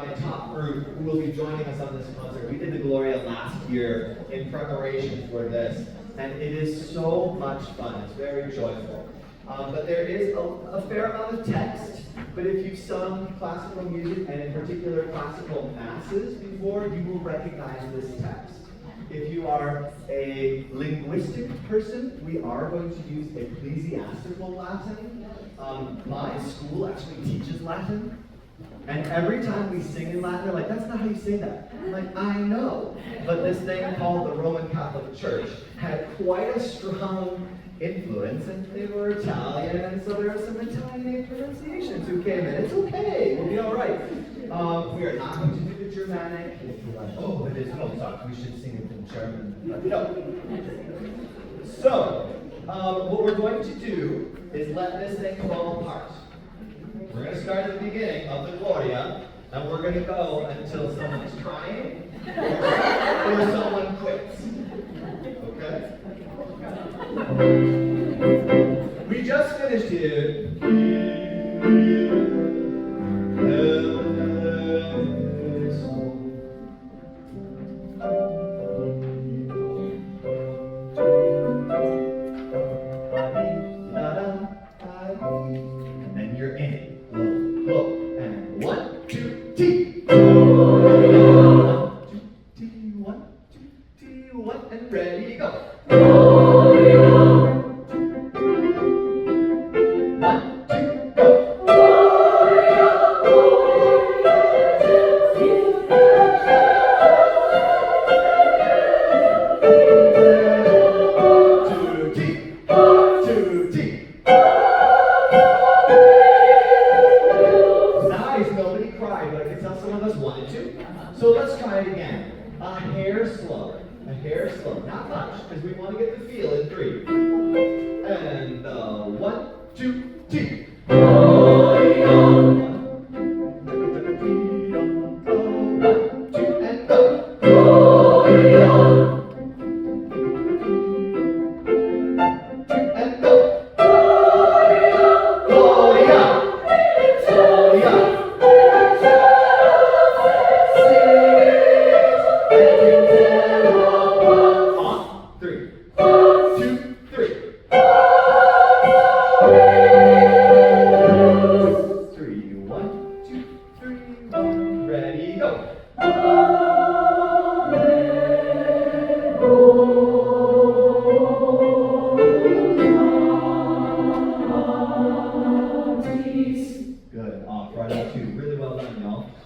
my top group who will be joining us on this concert. We did the Gloria last year in preparation for this, and it is so much fun. It's very joyful. But there is a fair amount of text, but if you've sung classical music, and in particular classical masses before, you will recognize this text. If you are a linguistic person, we are going to use ecclesiastical Latin. My school actually teaches Latin. And every time we sing in Latin, they're like, that's not how you say that. I'm like, I know. But this thing called the Roman Catholic Church had quite a strong influence, and they were Italian, and so there are some Italian pronunciations who came in. It's okay, we'll be all right. We are not going to do the Germanic. If you're like, oh, it is, no, sorry, we should sing it in German. No. So, what we're going to do is let this thing fall apart. We're going to start at the beginning of the Gloria, and we're going to go until someone's crying or someone quits. Okay? We just finished it. And you're in it. Low, and 1, 2, T. 1, 2, T, 1, 2, T, 1, and ready, go. 1, 2, go. So let's try it again. A hair slower. Not much, because we want to get the feel in 3. And 1, 2, T. 1, 2, and go. 1, 2, and go.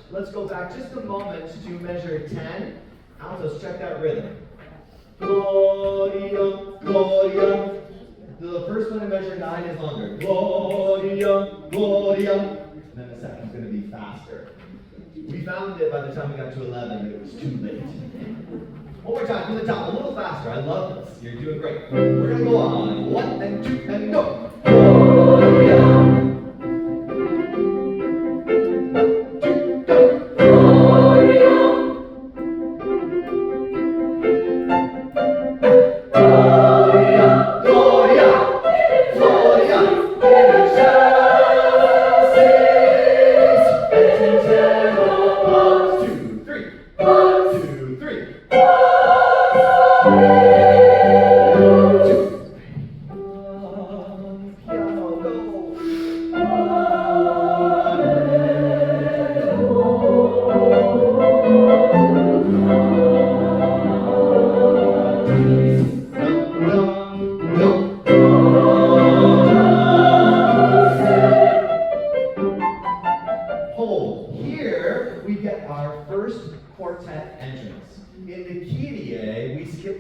Let's go back just a moment to measure 10. Altos, check that rhythm. Gloria, Gloria. The first one to measure 9 is longer. Gloria, Gloria. And then the second's going to be faster. We found it by the time we got to 11 that it was too late. One more time from the top, a little faster. I love this. You're doing great. We're going to go on. 1 and 2 and go. Gloria.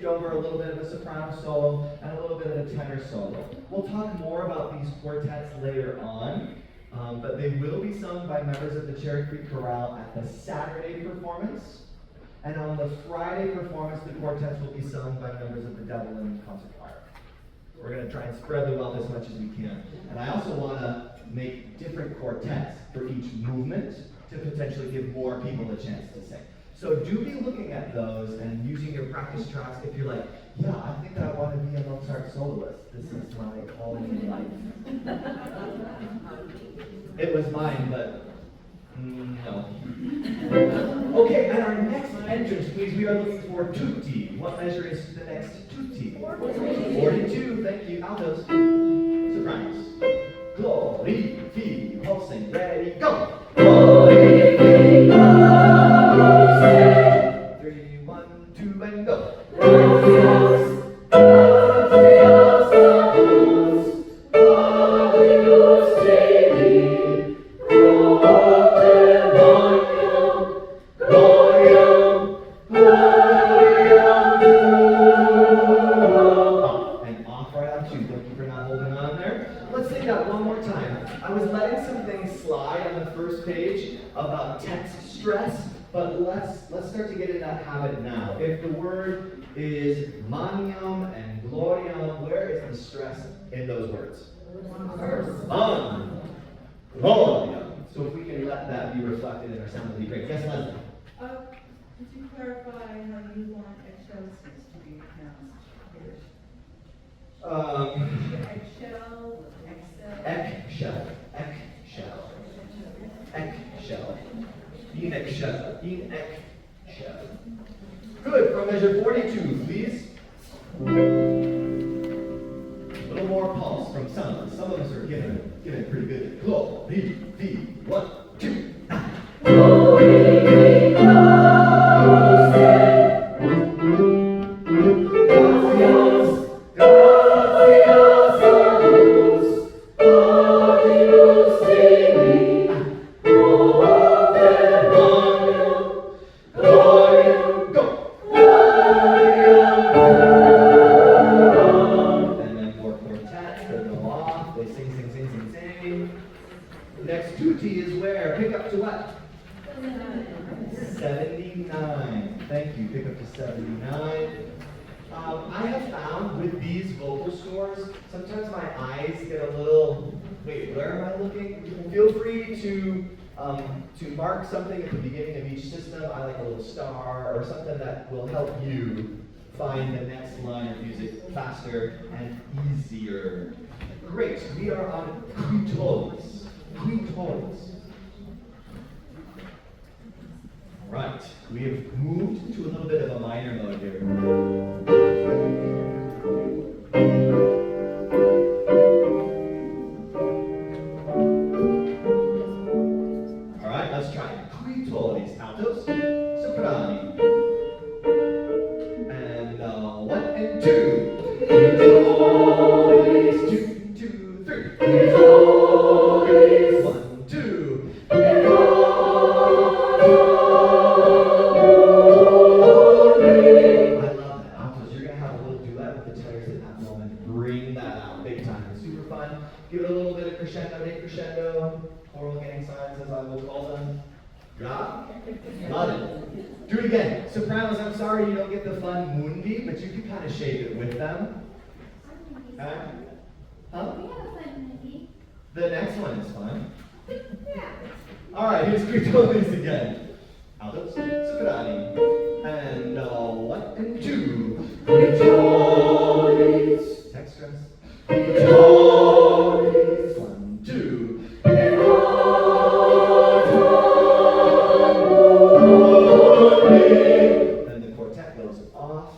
Over a little bit of a soprano solo and a little bit of a tenor solo. We'll talk more about these quartets later on, but they will be sung by members of the Cherry Creek Chorale at the Saturday performance, and on the Friday performance, the quartets will be sung by members of the Dublin Concert Choir. We're going to try and spread the wealth as much as we can. And I also want to make different quartets for each movement to potentially give more people a chance to sing. So do be looking at those and using your practice tracks if you're like, yeah, I think I want to be a Mozart soloist. This is my calling in life. It was mine, but no. entrance, please. We are looking for tutti. What measure is the next tutti? 42. Thank you. Altos. Sopranos. Glory, fi, pulsing, ready, go. Glory, fi, pulsing. 3, 1, 2, and go. About text stress, but let's start to get in that habit now. If the word is manium and gloriam, where is the stress in those words? Gloriam. So if we can let that be reflected in our sound, it'll be great. Yes, Leslie? Could you clarify how you want excelsis to be pronounced here? Eggshell. Good. From measure 42, please. A little more pulse from some of us. Some of us are giving it pretty good. Glory, V, 1, 2. Next tutti is where? Pick up to what? 79. Thank you. Pick up to 79. I have found with these vocal scores, sometimes my eyes get a little, wait, where am I looking? Feel free to mark something at the beginning of each system. I like a little star or something that will help you find the next line of music faster and easier. Great. We are on quitones. Right, we have moved to a little bit of a minor mode here. All right, let's try it. Quitones, altos, soprani. And 1 and 2. Quitones, 2, 2, 3. Quitones, 1, 2. Give it a little bit of crescendo, decrescendo, choral getting signs as I will call them. Got it? Love it. Do it again. Sopranos, I'm sorry you don't get the fun mundi, but you can kind of shape it with them. Huh? The next one is fun. Alright, here's quitones again. Altos, soprani. And 1 and 2. Quitones. Extras. Quitones. 1, 2. Then the quartet goes off.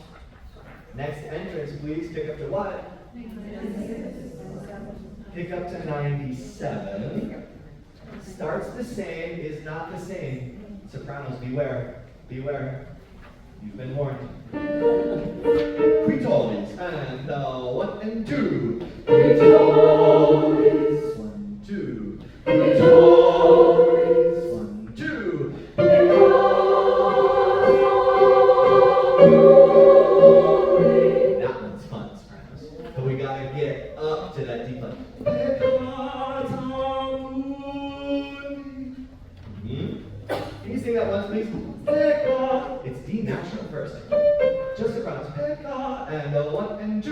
Next entrance, please. Pick up to what? Pick up to 97. Starts the same, is not the same. Sopranos, beware. Beware. You've been warned. Quitones. And 1 and 2. Quitones. 1, 2. Quitones. 1, 2. That one's fun, Sopranos. But we gotta get up to that deep line. Can you sing that once, please? It's D natural first. Just Sopranos. And 1 and 2.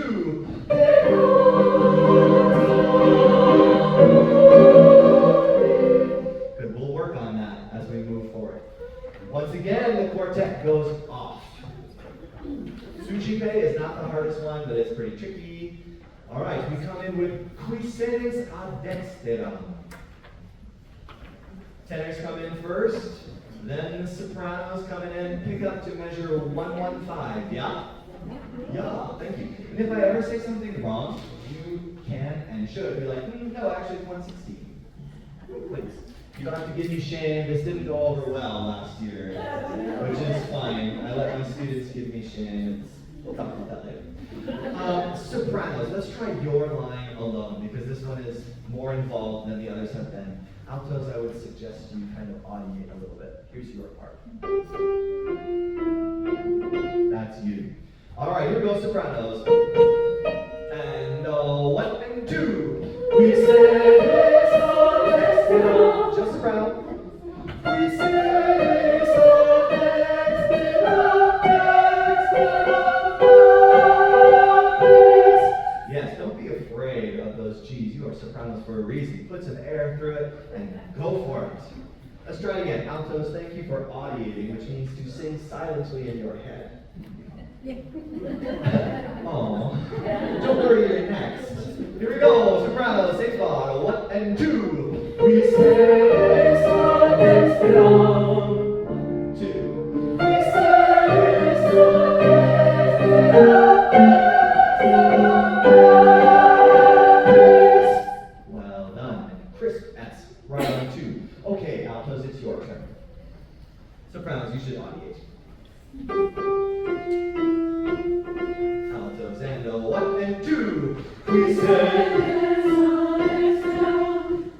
Good, we'll work on that as we move forward. Once again, the quartet goes off. Suchipe is not the hardest one, but it's pretty tricky. All right, we come in with quiseres ad dexteram. Tenors come in first, Then the sopranos coming in, pick up to measure 115, yeah? Yeah, thank you. And if I ever say something wrong, you can and should be like, no, actually it's 116. Please. You don't have to give me shame. This didn't go over well last year, which is fine. I let my students give me shame. We'll talk about that later. Sopranos, let's try your line alone because this one is more involved than the others have been. Altos, I would suggest you kind of audiate a little bit. Here's your part. That's you. All right, here goes sopranos. And 1 and 2. We say so next just soprano. We say so next Yes, don't be afraid of those G's. You are sopranos for a reason. Put some air through it and go for it. Let's try it again. Altos, thank you for audiating, which means to sing silently in your head. Oh, don't worry, you're next. Here we go, soprano, same spot, 1 and 2. We say so next it on. 2. We say so next it on. Well done. Crisp S, right on 2. Okay, altos, it's your turn. Sopranos, you should audiate. Altos and 1 and 2. We say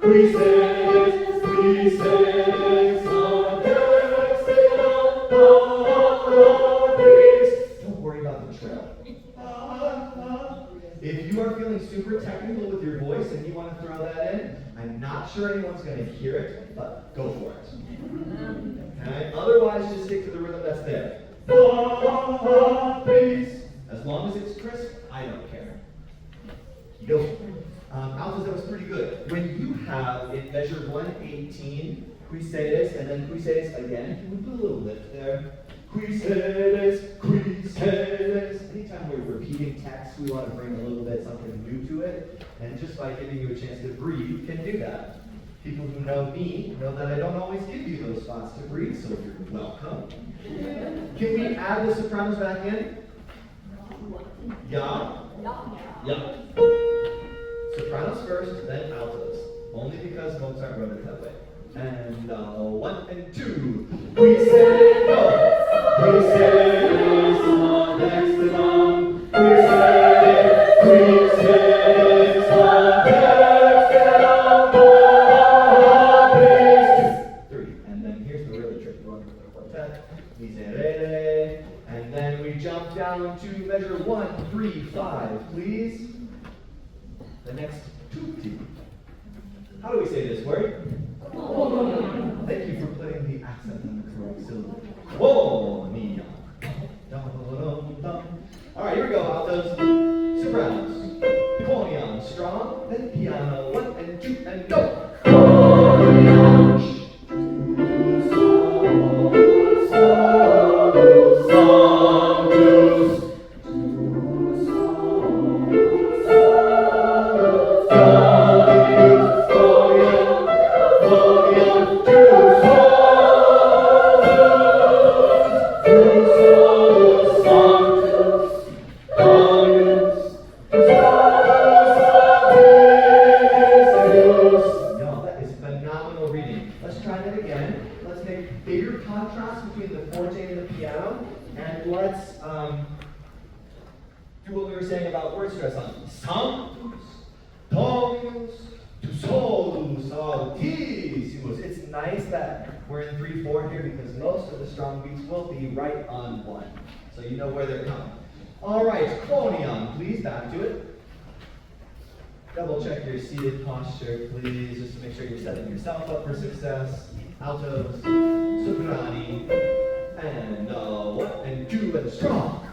we say don't worry about the trail. If you are feeling super technical with your voice and you want to throw that in, I'm not sure anyone's going to hear it, but go for it. Okay? Otherwise, just stick to the rhythm that's there. As long as it's crisp, I don't care. Go. Altos, that was pretty good. When you have in measure 118, cuisedes, and then cuisedes again, can we put a little lift there? Cuisedes, cuisedes. Anytime we're repeating text, we want to bring a little bit something new to it. And just by giving you a chance to breathe, you can do that. People who know me know that I don't always give you those spots to breathe, so you're welcome. Can we add the sopranos back in? Yeah? Yeah. Sopranos first, then altos. Only because Mozart wrote it that way. And 1 and 2. We say no. We say so next to them. We say so next to them. 3. And then here's the really tricky one for the quartet. Miserere. And then we jump down to measure 1, 3, 5, please. The next tutti. How do we say this word? Thank you for putting the accent on the correct syllable. Whoa, all right, here we go, altos. Sopranos. Conion, strong, then piano. 1 and 2 and go. It's nice that we're in 3/4 here because most of the strong beats will be right on 1. So you know where they're coming. All right, Conion, please, back to it. Double check your seated posture, please, just to make sure you're setting yourself up for success. Altos, soprani, and 1 and 2 and strong.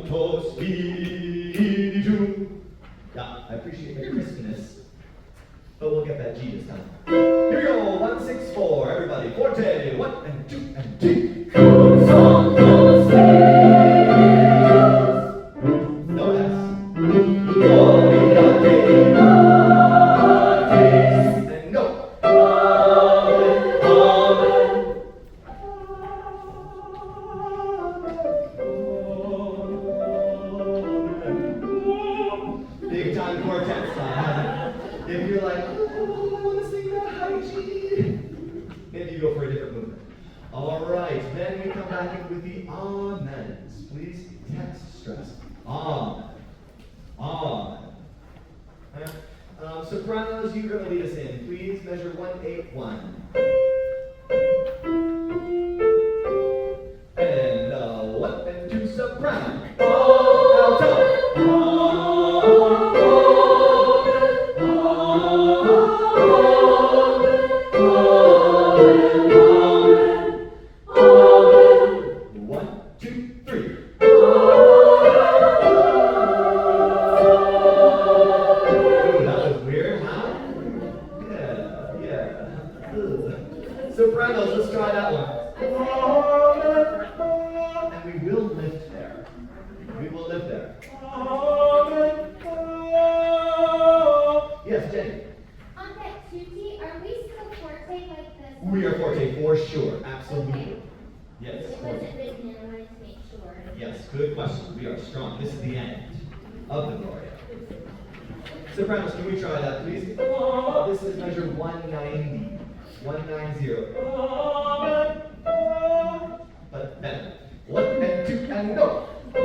alto, spiritu. Yeah, I appreciate the crispness, but we'll get that G this time. Here we go, 1, 6, 4, everybody, forte, 1 and 2 and 3. No S. And go. Big time quartet style. If you're like, oh, I want to sing that high G, maybe you go for a different movement. All right, then we come back in with the amens. Please text stress. Amen. Amen. Sopranos, you're going to lead us in. Please measure 181. And 1 and 2 soprano. Alto. Sopranos, let's try that one. And we will lift there. We will lift there. Yes, Jenny. On that tutti, are we still forte like this? We are forte for sure, absolutely. Okay. Yes. It forte. wasn't written in, I wanted to make sure. Yes, good question. We are strong. This is the end of the Gloria. Sopranos, can we try that, please? This is measure 190. 190. But better. 1 and 2 and go. 2,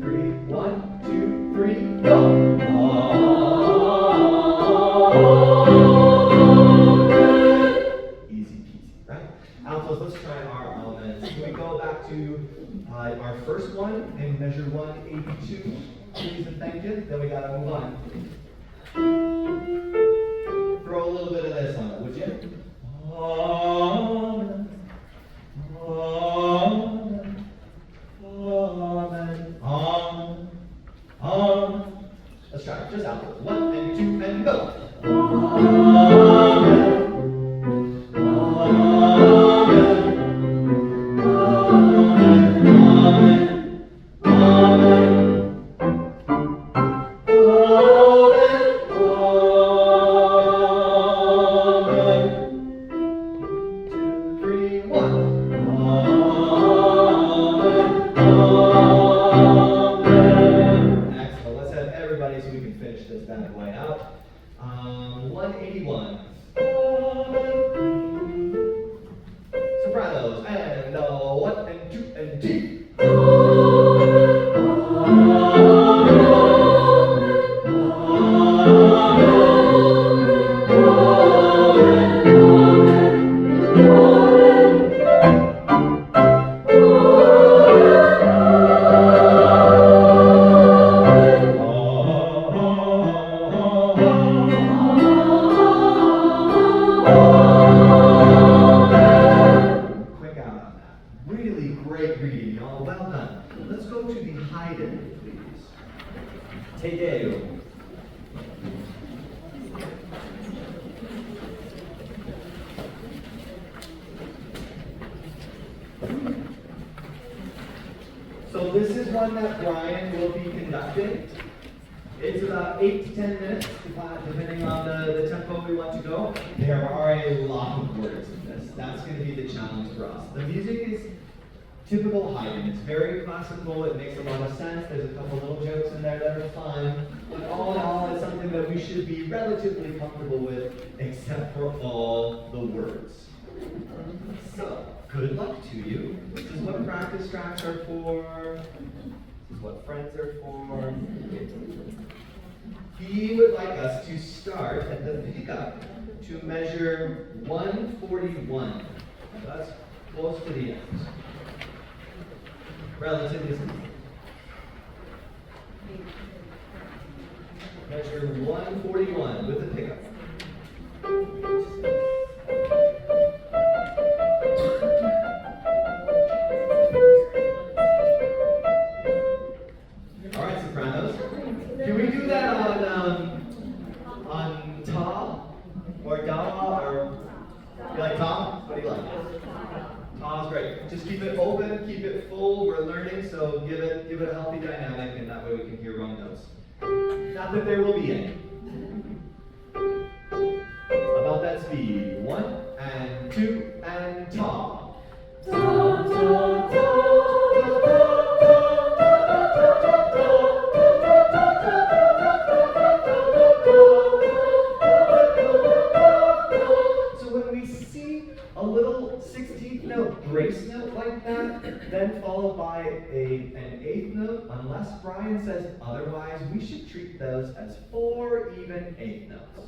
3, 1, 2, 3, go. Easy peasy, right? Altos, let's try our elements. Can we go back to our first one and measure 182? Please and thank you. Then we gotta move on. Throw a little bit of this on it, would you? Amen. Amen. Amen. Amen. Amen. Let's try it. Just out. 1 and 2 and go. Amen. Sopranos, and 1 and 2 and 3. Really great reading, y'all. Well done. Let's go to the Haydn, please. Te Deum. So this is one that Brian will be conducting. It's about 8 to 10 minutes, depending on the tempo we want to go. There are a lot of words in this. That's going to be the challenge for us. The music is typical Haydn. It's very classical. It makes a lot of sense. There's a couple little jokes in there that are fun. But all in all, it's something that we should be relatively comfortable with, except for all the words. So, good luck to you. This is what practice tracks are for. This is what friends are for. He would like us to start at the pickup to measure 141. That's close to the end. Relatively simple. Measure 141 with the pickup. That's great. Just keep it open, keep it full. We're learning, so give it a healthy dynamic, and that way we can hear wrong notes. Not that there will be any. About that speed. 1 and 2 and ta. A little 16th note grace note like that, then followed by an 8th note, unless Brian says otherwise, we should treat those as 4 even 8th notes.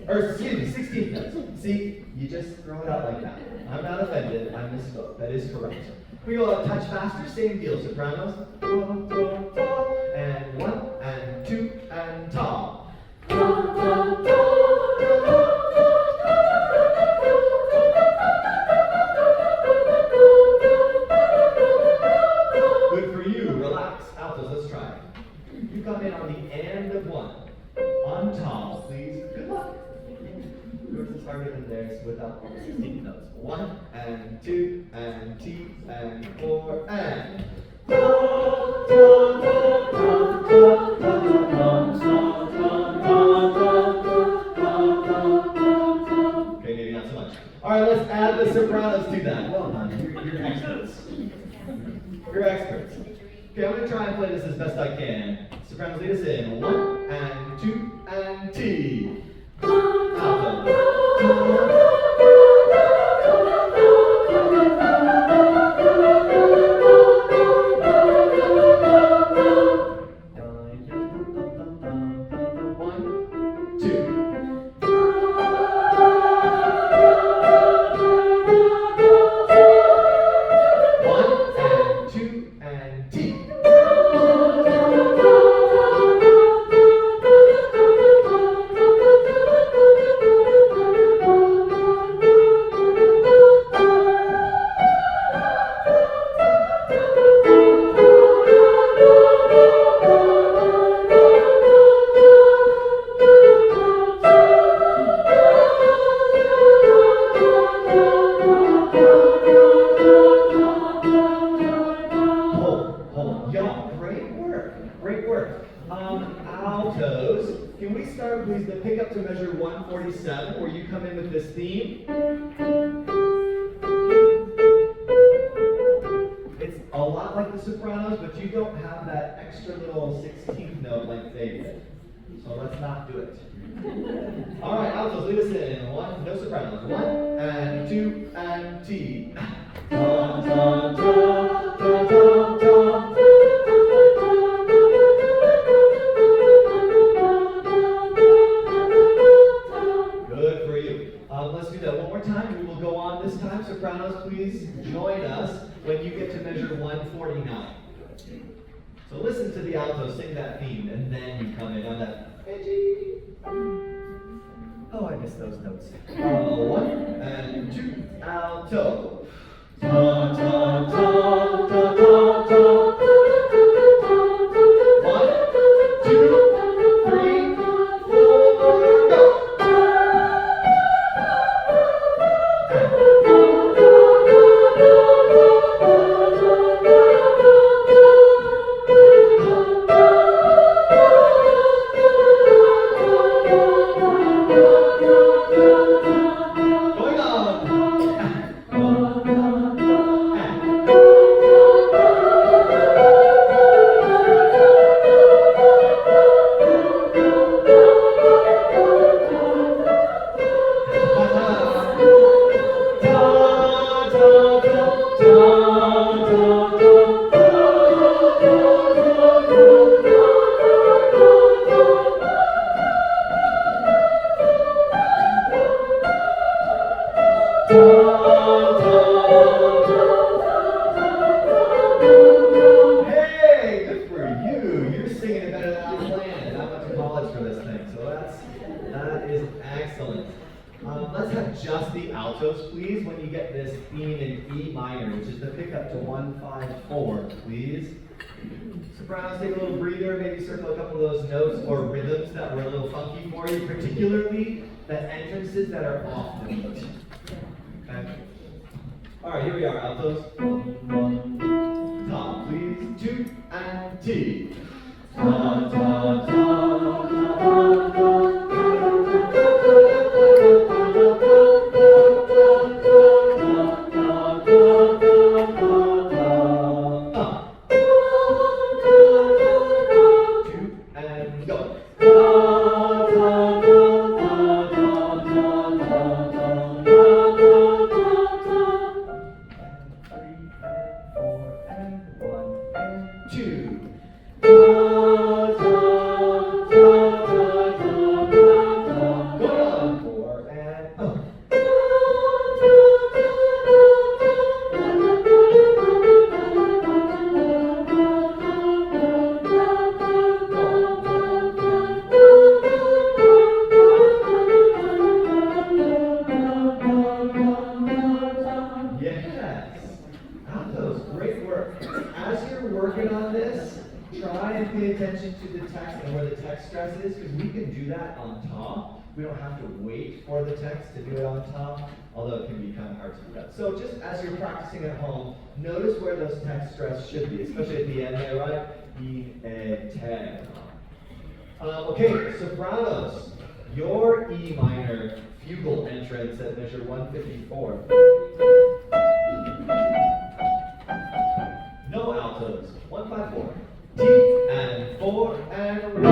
Or excuse me, 16th notes. See, you just throw it out like that. I'm not offended, I misspoke. That is correct. We go a touch faster, same deal, sopranos. And 1 and 2 and ta. Good for you. Relax. Altos, let's try. You come in on the end of 1. On ta, please. Good luck. Yours is harder than theirs without 16 notes. 1 and 2 and T and 4 and. Okay, maybe not so much. All right, let's add the sopranos to that. Well done. You're experts. You're experts. Okay, I'm going to try and play this as best I can. Sopranos, lead us in. 1 and 2 and T. Alto. Altos, can we start, please, the pickup to measure 147, where you come in with this theme? It's a lot like the sopranos, but you don't have that extra little 16th note like they did. So let's not do it. All right, altos, lead us in. 1, no sopranos. 1 and 2 and T. Dun, dun, dun, dun, dun, dun. Let's do that one more time. We will go on this time. Sopranos, please join us when you get to measure 149. So listen to the alto sing that theme, and then you come in on that edgy. Oh, I missed those notes. 1 and 2, alto. Ta ta ta ta ta ta. 1, 2, 3, 4, go. Let's have just the altos, please, when you get this theme in E minor, which is the pickup to 154, please. Sopranos, take a little breather, maybe circle a couple of those notes or rhythms that were a little funky for you, particularly the entrances that are off the beat. Okay? All right, here we are, altos. Top, please. Toot and T. Ta ta ta ta ta ta. We don't have to wait for the text to do it on top, although it can be kind of hard to do that. So just as you're practicing at home, notice where those text stress should be, especially at the end there, right? E, A, te. Okay, sopranos. Your E minor fugal entrance at measure 154. No altos. 154. T and 4 and 1.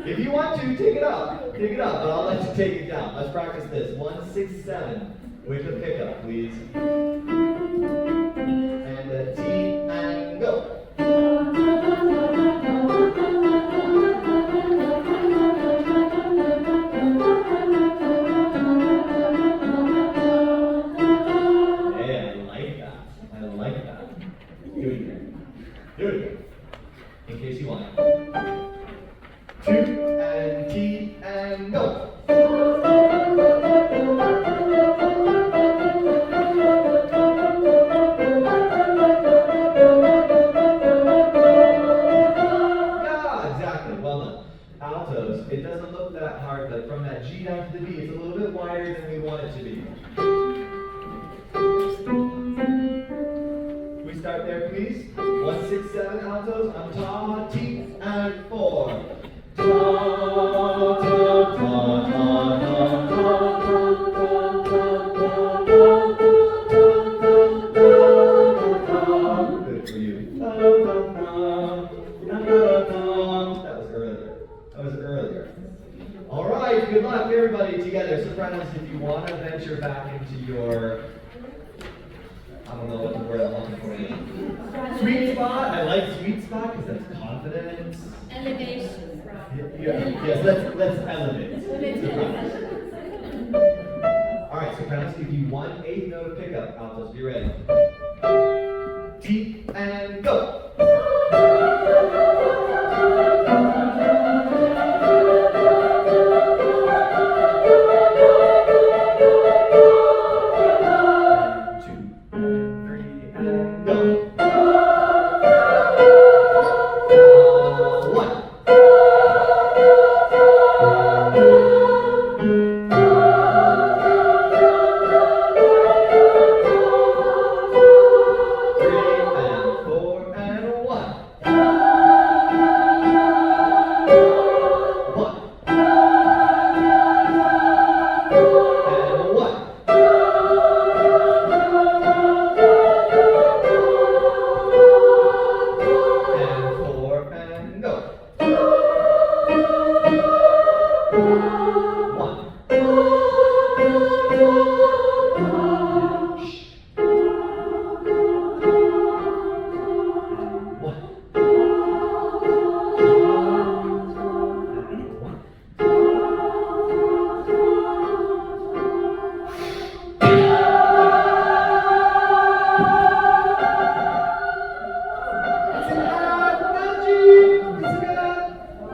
If you want to, take it up, but I'll let you take it down. Let's practice this. 1, 6, 7 with the pickup, please. And a T and go. Yeah, I like that. Do it again. In case you want it. 2 and T and go. Yeah, exactly. Well done. Altos, it doesn't look that hard, but from that G down to the B, it's a little bit wider than we want it to be. We start there, please. 1, 6, 7 altos on top, T and 4. Good for you. That was early. together. Sopranos, if you want to venture back into your, I don't know what the word I'm looking for is. Sweet spot. I like sweet spot because that's confidence. Elevation. Yes, let's elevate. All right, Sopranos, give you one eighth note of pickup. Altos, be ready. T and go.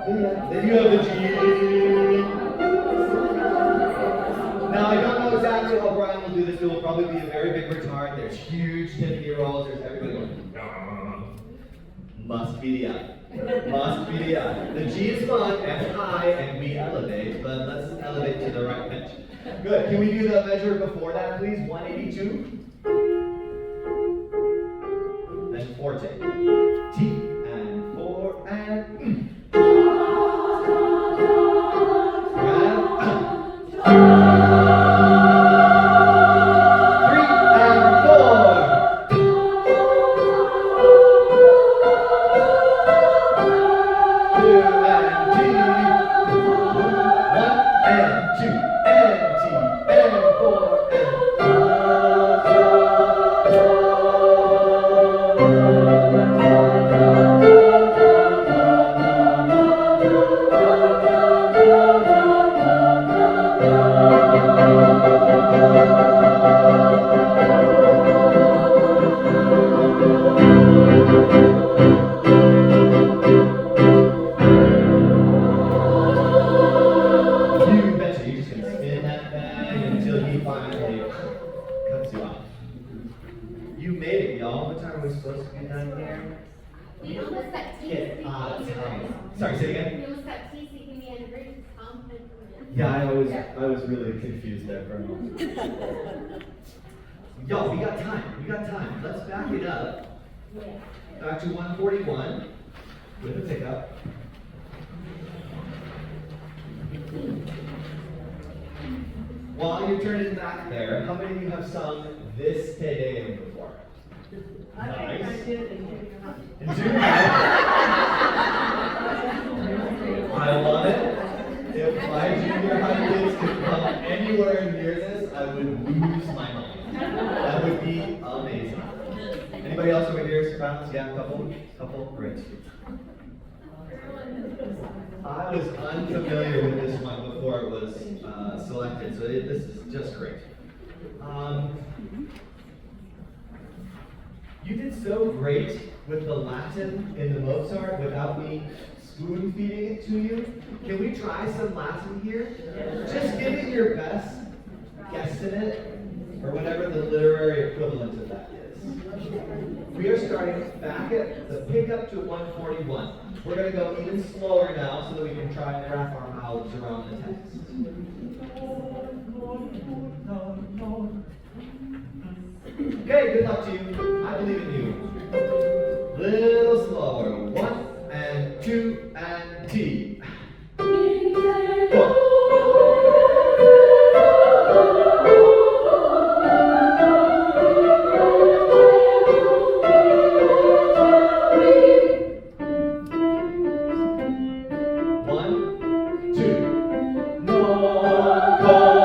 Then you have the G. Now I don't know exactly how Brian will do this. It will probably be a very big retard. There's huge timpani rolls. There's everybody going. Must be the I. Must be the I. The G is fun and high and we elevate, but let's elevate to the right pitch. Good. Can we do the measure before that, please? 182. Then forte. T and 4 and. Sorry, say it again. Yeah, I was really confused there for a moment. Y'all, we got time. Let's back it up. Back to 141 with a pickup. While you're turning back there, how many of you have sung this Te Deum before? I think I did in junior high. In junior high? I love it. If my junior high kids could come anywhere near this, I would lose my mind. That would be amazing. Anybody else over here, Sopranos? Yeah, a couple, great. I was unfamiliar with this one before it was selected, so this is just great. You did so great with the Latin in the Mozart without me spoon feeding it to you. Can we try some Latin here? Just give it your best guesstimate, or whatever the literary equivalent of that is. We are starting back at the pickup to 141. We're going to go even slower now so that we can try and wrap our mouths around the text. Okay, good luck to you. I believe in you. Little slower. 1 and 2 and T. Go. One, two, no, go.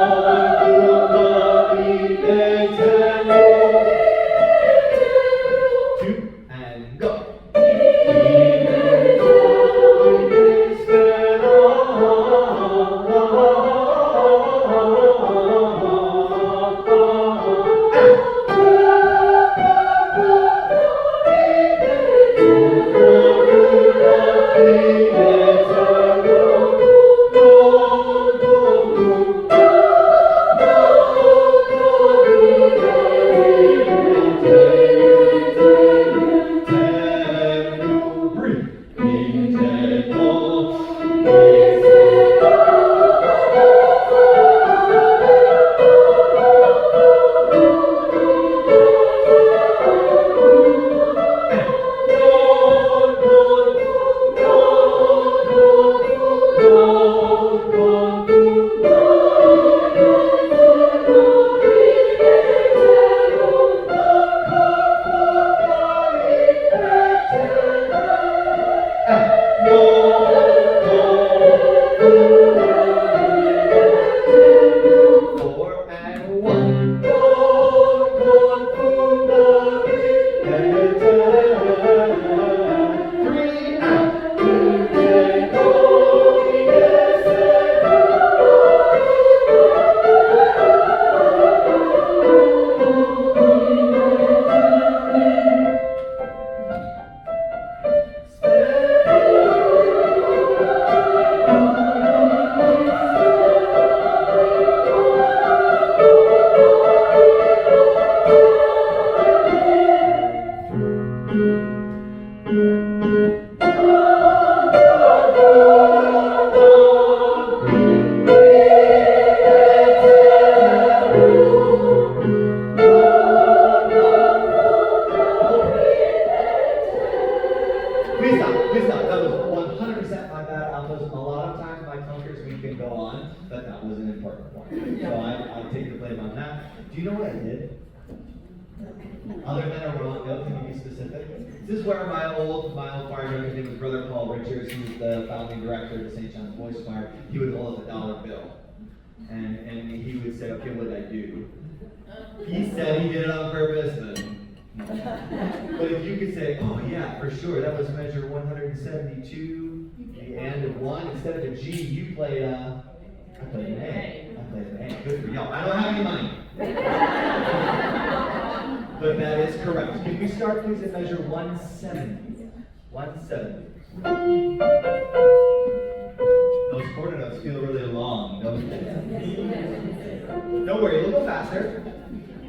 go on, but that was an important point. So I take the blame on that. Do you know what I did? Other than a wrong note, can you be specific? This is where my old choir director, his name was Brother Paul Richards, who's the founding director of the St. John's Voice Choir. He would hold up a dollar bill. And he would say, okay, what did I do? He said he did it on purpose, then no. But if you could say, oh yeah, for sure, that was measure 172, the and of 1, instead of a G, you played I played an A. I played an A. Good for y'all. I don't have any money. But that is correct. Can we start please at measure 170? 170. Those quarter notes feel really long, don't they? Don't worry, we'll go faster.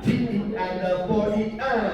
T and the 40 and.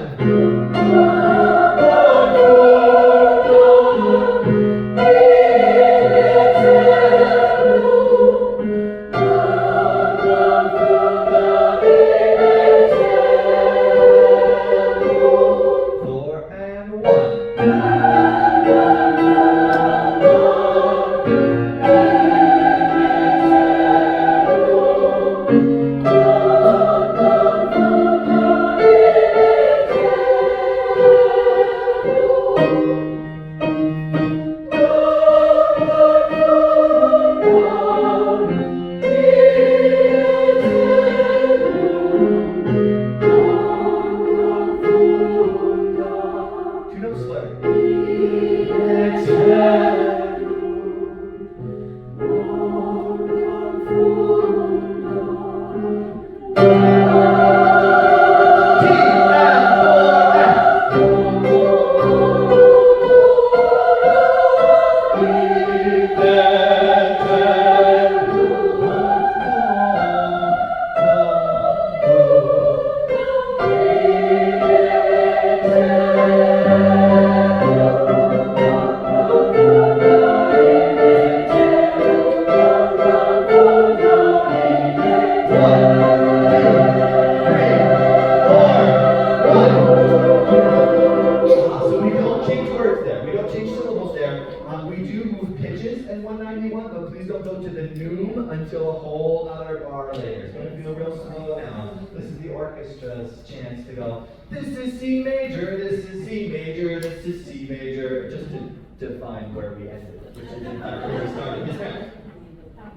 Until a whole other bar later. It's going to feel real slow now. This is the orchestra's chance to go, this is C major, this is C major, this is C major, just to define where we ended, which is in fact where we started. Yes, ma'am?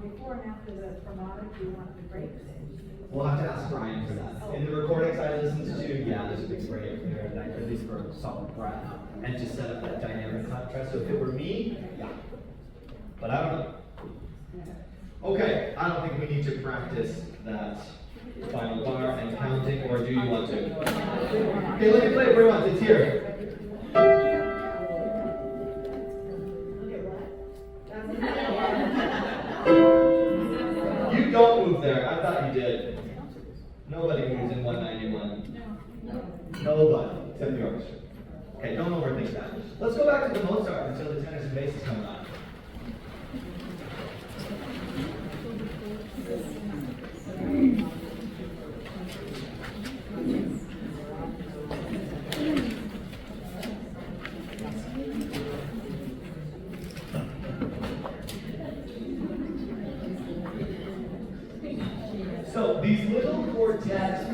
Before and after the promoter, do you want the breaks? We'll have to ask Brian for that. In the recordings I listened to, yeah, there's a big break there, at least for solid breath, and to set up that dynamic contrast. So if it were me, yeah. But I don't know. Okay, I don't think we need to practice that final bar and counting, or do you want to? Okay, let me play it for once. It's here. You don't move there. I thought you did. Nobody moves in 191. Nobody, except the orchestra. Okay, don't overthink that. Let's go back to the Mozart until the tenors and basses come on. So these little quartet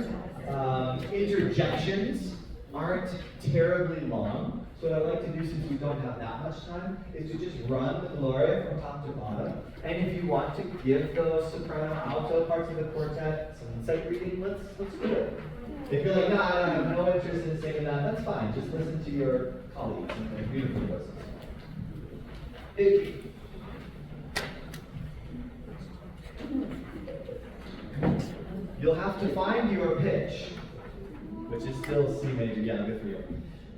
interjections aren't terribly long. So what I'd like to do, since we don't have that much time, is to just run the Gloria from top to bottom. And if you want to give those Soprano-Alto parts of the quartet some insight reading, let's do it. If you're like, no, I have no interest in singing that, that's fine. Just listen to your colleagues and their beautiful voices. You'll have to find your pitch, which is still C major. Yeah, good for you.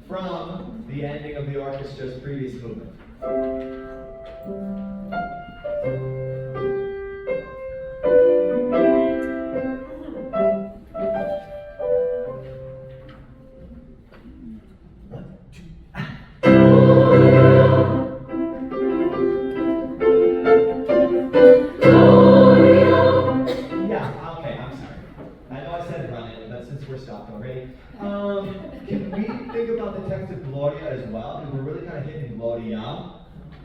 From the ending of the orchestra's previous movement. Can we think about the text of Gloria as well? Because we're really kind of hitting Gloria.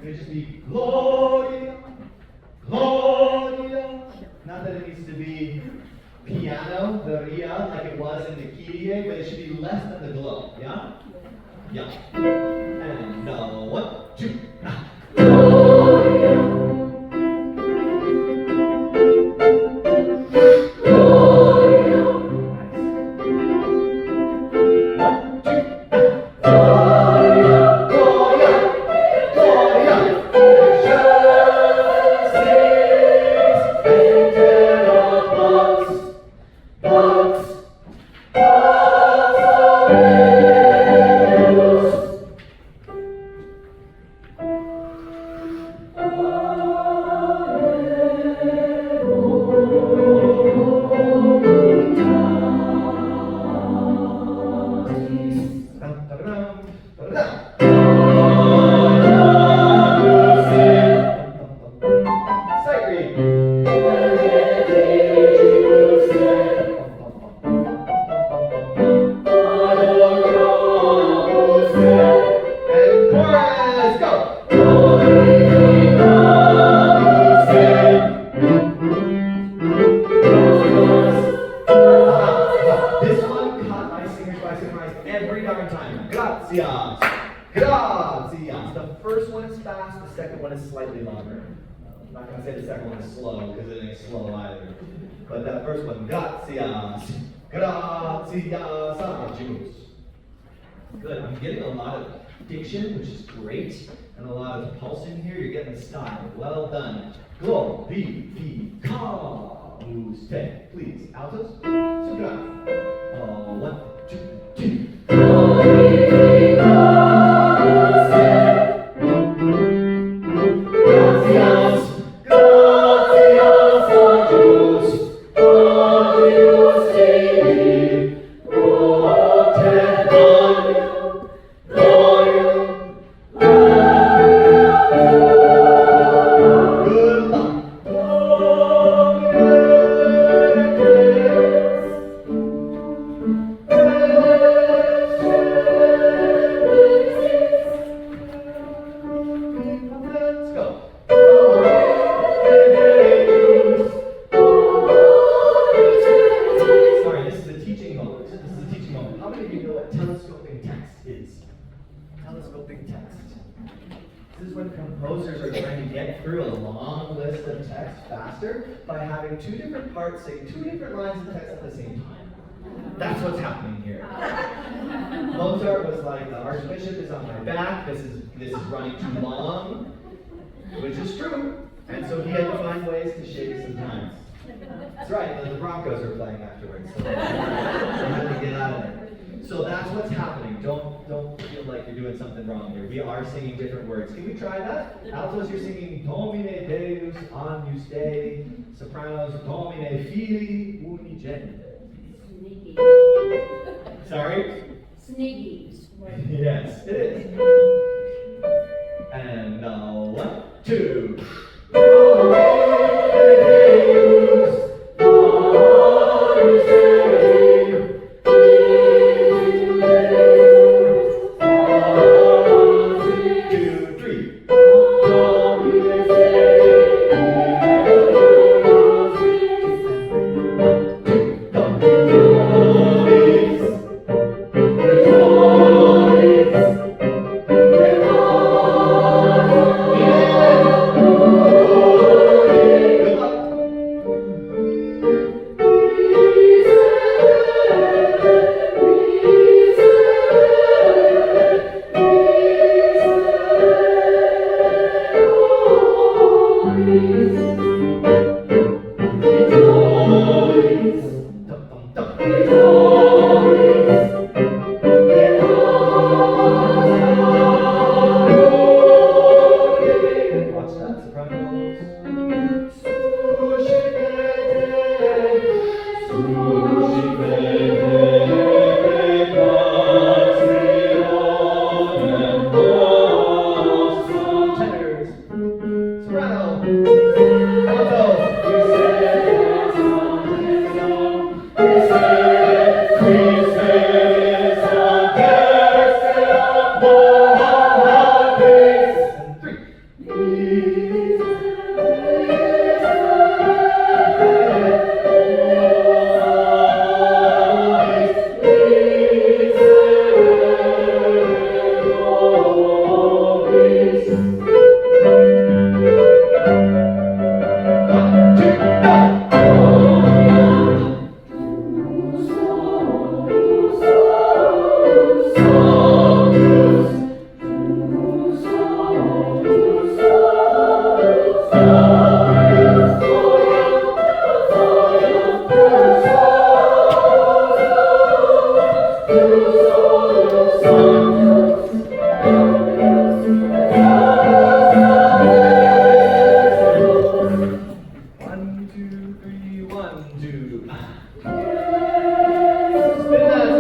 Could it just be Gloria, Gloria? it needs to be piano, the ria, like it was in the Kyrie, but it should be less than the glow, yeah? Yeah. And 1, 2, every darn time. Gracias. Gracias. The first one is fast, the second one is slightly longer. I'm not going to say the second one is slow, because it ain't slow either. But that first one, gracias. Gracias. Juice. Good. I'm getting a lot of diction, which is great, and a lot of pulsing here. You're getting the style. Well done. Glorifica. Please. Altos. Soprano. 1, 2, 3. This is when composers are trying to get through a long list of text faster by having two different parts sing two different lines of text at the same time. That's what's happening here. Mozart was like, the Archbishop is on my back, this is running too long, which is true. And so he had to find ways to shave some time. That's right, the Broncos are playing afterwards, so he had to get out of there. So that's what's happening. Don't feel like you're doing something wrong here. We are singing different words. Can we try that? Altos, you're singing Domine Deus agnus Dei. Sopranos, Domine Filii Unigenite. Sneaky. Sorry? Sneaky. Yes, it is. And 1, 2. Soprano. Spin that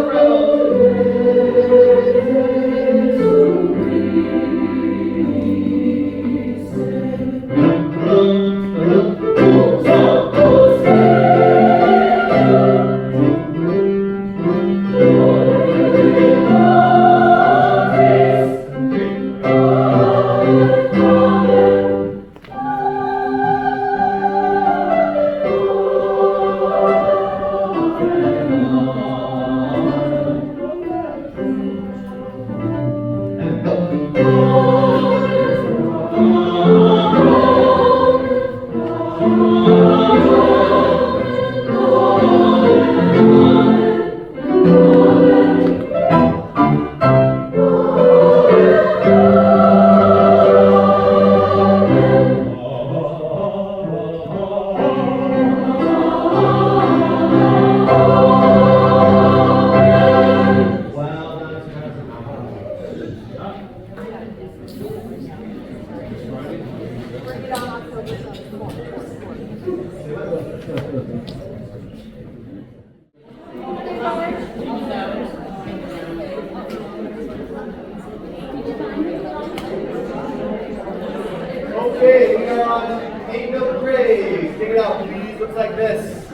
Okay, we are on Ain't No Grave. Take it out, please. Looks like this.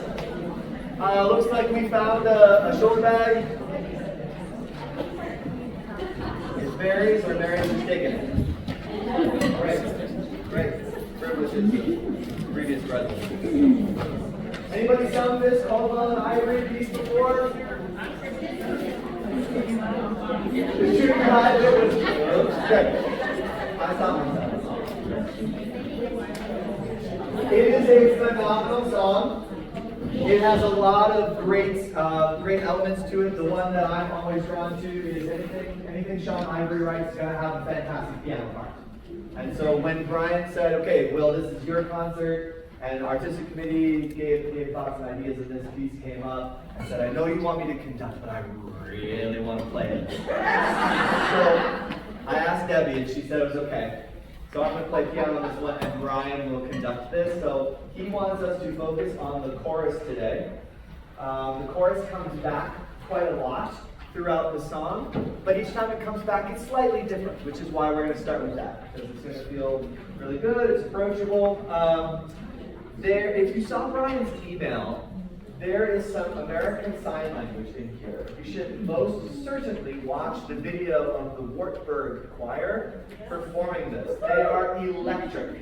Looks like we found a shoulder bag. It's Mary's or Mary's is taking it. Great. Privileges of previous presidents. Anybody sung this called an ivory piece before? The junior high, it was great. I saw myself. It is a phenomenal song. It has a lot of great elements to it. The one that I'm always drawn to is anything Sean Ivory writes is going to have a fantastic piano part. And so when Brian said, okay, Will, this is your concert, and artistic committee gave thoughts and ideas, and this piece came up, I said, I know you want me to conduct, but I really want to play it. So I asked Debbie, and she said it was okay. So I'm going to play piano on this one, and Brian will conduct this. So he wants us to focus on the chorus today. The chorus comes back quite a lot throughout the song, but each time it comes back, it's slightly different, which is why we're going to start with that, because it's going to feel really good, it's approachable. If you saw Brian's email, there is some American Sign Language in here. You should most certainly watch the video of the Wartburg Choir performing this. They are electric.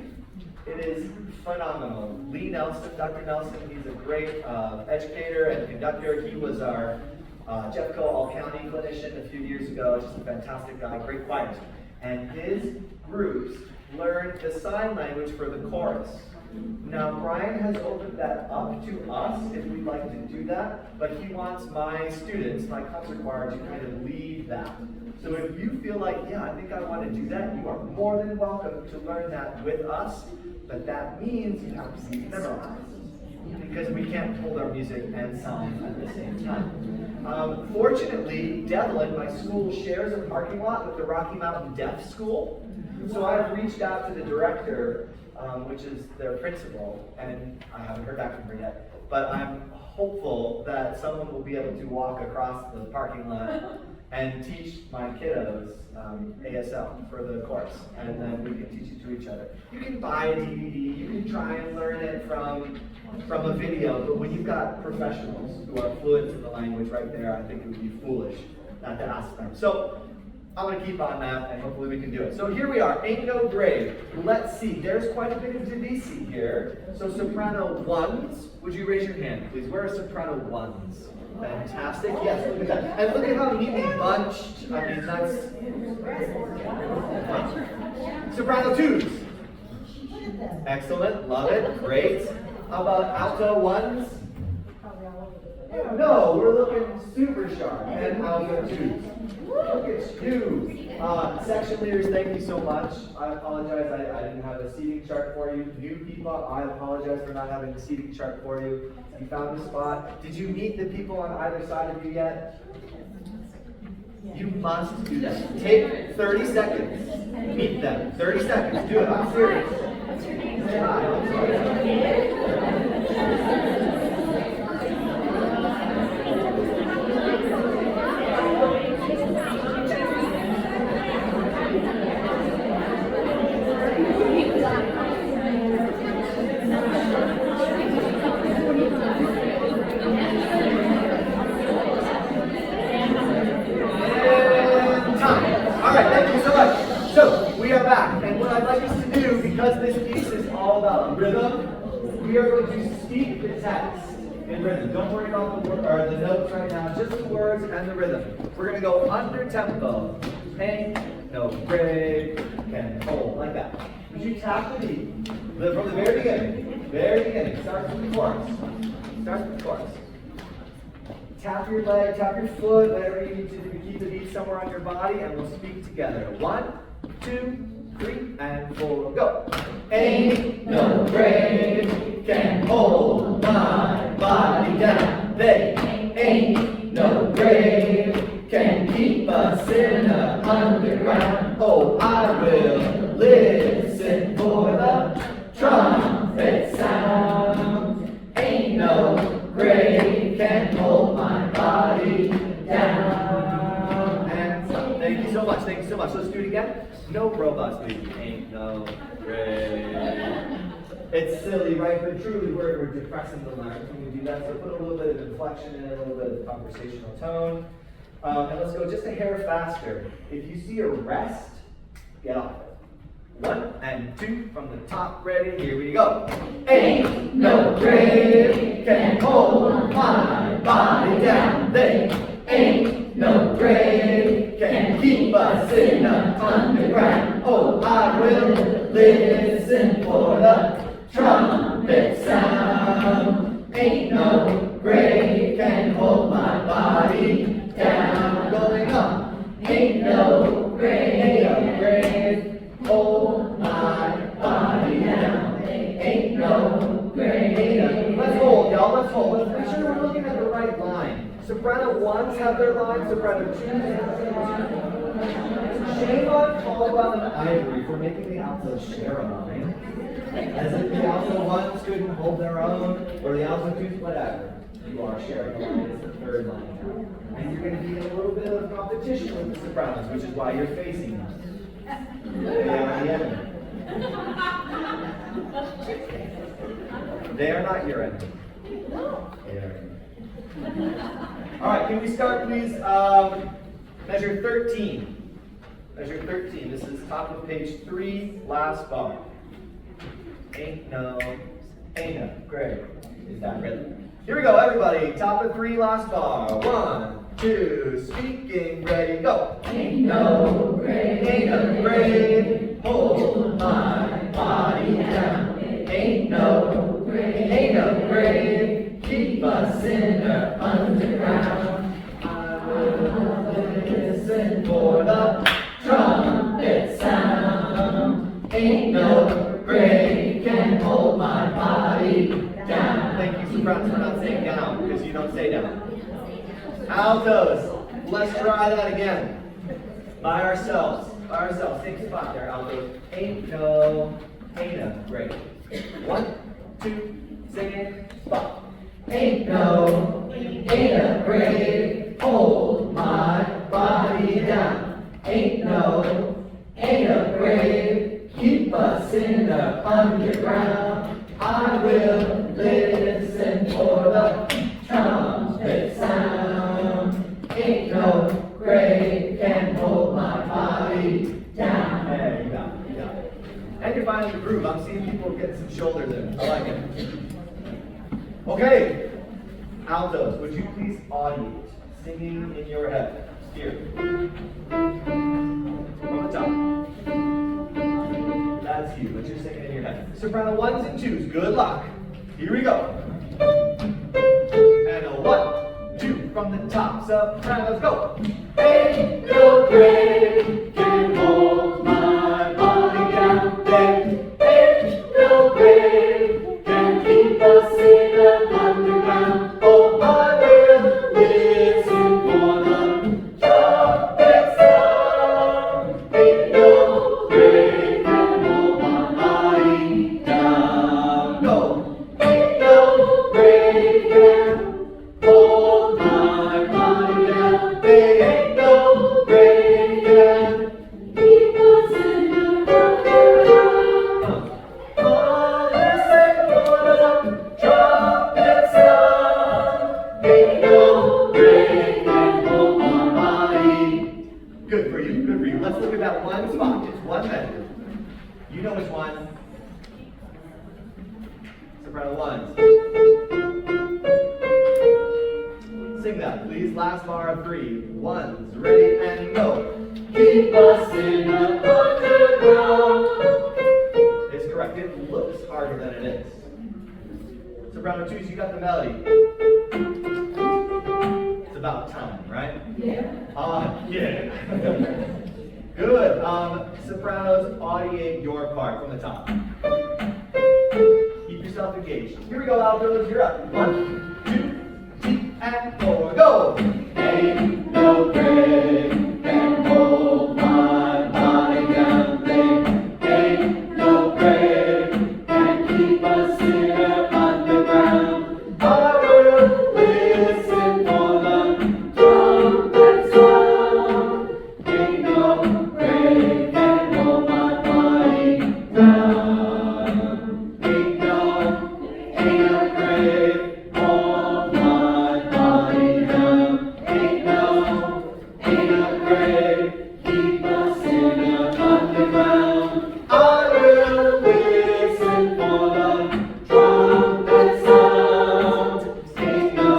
It is phenomenal. Lee Nelson, Dr. Nelson, he's a great educator and conductor. He was our Jeffco All-County clinician a few years ago. Just a fantastic guy, great choir. And his groups learned the sign language for the chorus. Now, Brian has opened that up to us if we'd like to do that, but he wants my students, my concert choir, to kind of lead that. So if you feel like, yeah, I think I want to do that, you are more than welcome to learn that with us, but that means you have to be memorized, because we can't hold our music and sound at the same time. Fortunately, Devlin, my school, shares a parking lot with the Rocky Mountain Deaf School, so I've reached out to the director, which is their principal, and I haven't heard back from her yet, but I'm hopeful that someone will be able to walk across the parking lot and teach my kiddos ASL for the course, and then we can teach it to each other. You can buy a DVD, you can try and learn it from a video, but when you've got professionals who are fluent in the language right there, I think it would be foolish not to ask them. So I'm going to keep on that, and hopefully we can do it. So here we are, Ain't No Grave. Let's see, there's quite a bit of divisi here. So soprano ones, would you raise your hand, please? Where are soprano ones? Fantastic, yes, look at that. And look at how neatly bunched, I mean, that's... Soprano twos. Excellent, love it, great. How about alto ones? No, we're looking super sharp. And alto twos. Look at you. Section leaders, thank you so much. I apologize, I didn't have a seating chart for you. New people, I apologize for not having a seating chart for you. You found a spot. Did you meet the people on either side of you yet? You must do that. Take 30 seconds. Meet them. 30 seconds. Do it. I'm serious. Say hi. rhythm. We are going to speak the text in rhythm. Don't worry about the notes right now, just the words and the rhythm. We're going to go under tempo. Ain't no grave can hold, like that. Would you tap the beat from the very beginning? Very beginning. Start with the chorus. Start with the chorus. Tap your leg, tap your foot, whatever you need to do to keep the beat somewhere on your body, and we'll speak together. 1, 2, 3, and 4, go. Ain't no grave can hold my body down. They ain't no grave can keep us in the underground. Oh, I will listen for the trumpet sound. Ain't no grave can hold my body down. And so, thank you so much, thank you so much. Let's do it again. No robots, please. Ain't no grave. It's silly, right? But truly, we're depressing the larynx when we do that. So put a little bit of inflection in it, a little bit of conversational tone. And let's go just a hair faster. If you see a rest, get off it. 1 and 2 from the top, ready, here we go. Ain't no grave can hold my body down. They ain't no grave can keep us in the underground. Oh, I will listen for the trumpet sound. Ain't no grave can hold my body down. Going up. Ain't no grave hold my body down. Ain't no grave. Let's hold, y'all. Let's hold. Let's make sure we're looking at the right line. Soprano 1s have their line. Soprano 2s have their line. Shame on Caldwell and Ivory for making the altos share a line. As if the alto 1s couldn't hold their own, or the alto 2s, whatever. You are sharing a line. It's the third line. And you're going to be in a little bit of competition with the sopranos, which is why you're facing them. They are the enemy. They are not your enemy. They are enemy. All right, can we start, please? Measure 13. Measure 13. This is top of page 3, last bar. Ain't no grave. Is that rhythm? Here we go, everybody. Top of 3, last bar. 1, 2, speaking, ready, go. Ain't no grave, hold my body down. Ain't no grave, keep us in the underground. I will listen for the trumpet sound. Ain't no grave can hold my body down. Thank you, sopranos, for not saying down, because you don't say down. Altos, let's try that again. By ourselves, same spot there, altos. Ain't no grave. 1, 2, sing it, spot. Ain't no grave, hold my body down. Ain't no grave, keep us in the underground. I will listen for the trumpet sound. Ain't no grave can hold my body down. Hey, you got it, you got it. And you're finding the groove. I'm seeing people get some shoulders in. I like it. Okay, altos, would you please audiate singing in your head? Here. From the top. That's you. But you're singing in your head. Soprano 1s and 2s. Good luck. Here we go. And a 1, 2 from the top. Sopranos go. Ain't no grave can hold my body down. There ain't no grave can keep us in the underground. Oh, I will listen for the trumpet sound. Ain't no grave can hold my body down. Go. Ain't no grave can hold my body down. There ain't no grave can keep us in the underground. Oh, listen for the trumpet sound. Ain't no grave can hold my body. Good for you, good for you. Let's look at that one spot, just one measure. You know which one? soprano ones. Sing that, please. Last bar of 3. Ones, ready, and go. Keep us in the underground. It's correct. It looks harder than it is. Soprano 2s, you got the melody. It's about time, right? Yeah. Yeah. Good. Sopranos, audiate your part from the top. Keep yourself engaged. Here we go, altos. You're up. 1, 2, 3, and 4. Go. Ain't no grave can hold my body down. Ain't no grave can keep us here underground. I will listen for the trumpet sound. Ain't no grave can hold my body down. Ain't no grave hold my body down. Ain't no grave keep us in the underground. I will listen for the trumpet sound. Ain't no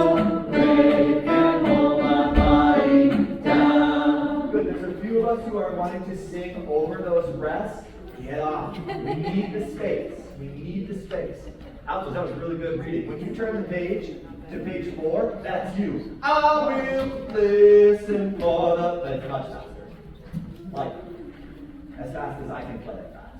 grave can hold my body down. Good. There's a few of us who are wanting to sing over those rests. Get off. We need the space. We need the space. Altos, that was really good reading. When you turn the page to page 4, that's you. I will listen for the. That's much faster. Like, as fast as I can play it fast.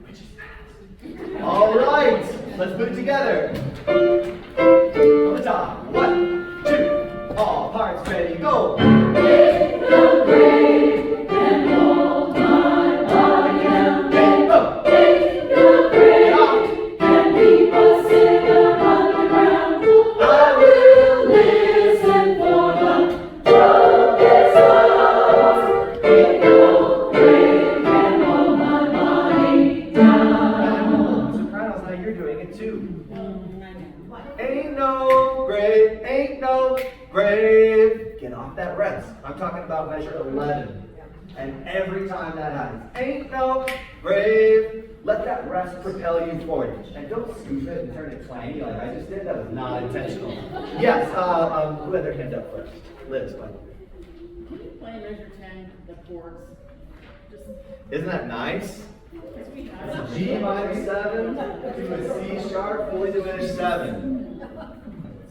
Which is fast. All right, let's put it together. From the top. 1, 2, all parts ready, go. Ain't no grave can hold my body down. Ain't no grave can keep us in the underground. I will listen for the trumpet sound. Ain't no grave can hold my body down. Sopranos, now you're doing it too. Ain't no grave. Get off that rest. I'm talking about measure 11. And every time that happens, ain't no grave. Let that rest propel you forward. And don't scoop it and turn it twangy like I just did. That was not intentional. Yes, who had their hand up first? Liz, what? Can you play measure 10, the chords? Just, Isn't that nice? because we It's have a G minor 7 to a C sharp, fully diminished 7.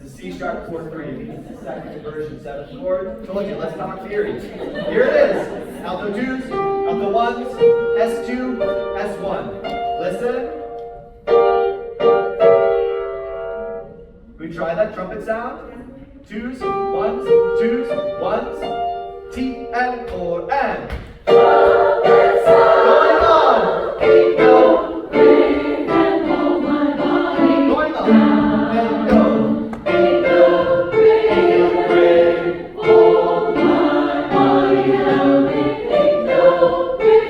It's a C sharp chord 3. It means it's the second inversion 7th chord. Told you, let's talk theory. Here it is. Alto 2s, alto 1s, S2, S1. Listen. We try that trumpet sound. 2s, 1s, 2s, 1s. T and 4 and. Going on. Ain't no grave can hold my body. Going on. And go. Ain't no grave hold my body down. Ain't no grave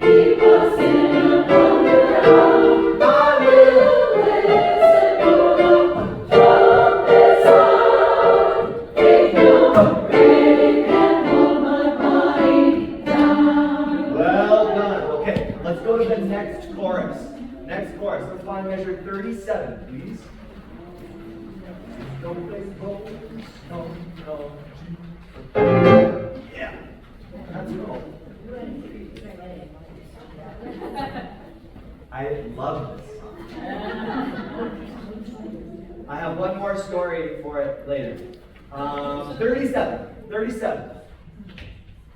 keep us in the underground. I will listen for the trumpet sound. Ain't no grave can hold my body down. Well done. Okay, let's go to the next chorus. Next chorus. Let's find measure 37, please. Yeah. That's cool. I love this song. I have one more story for it later. 37.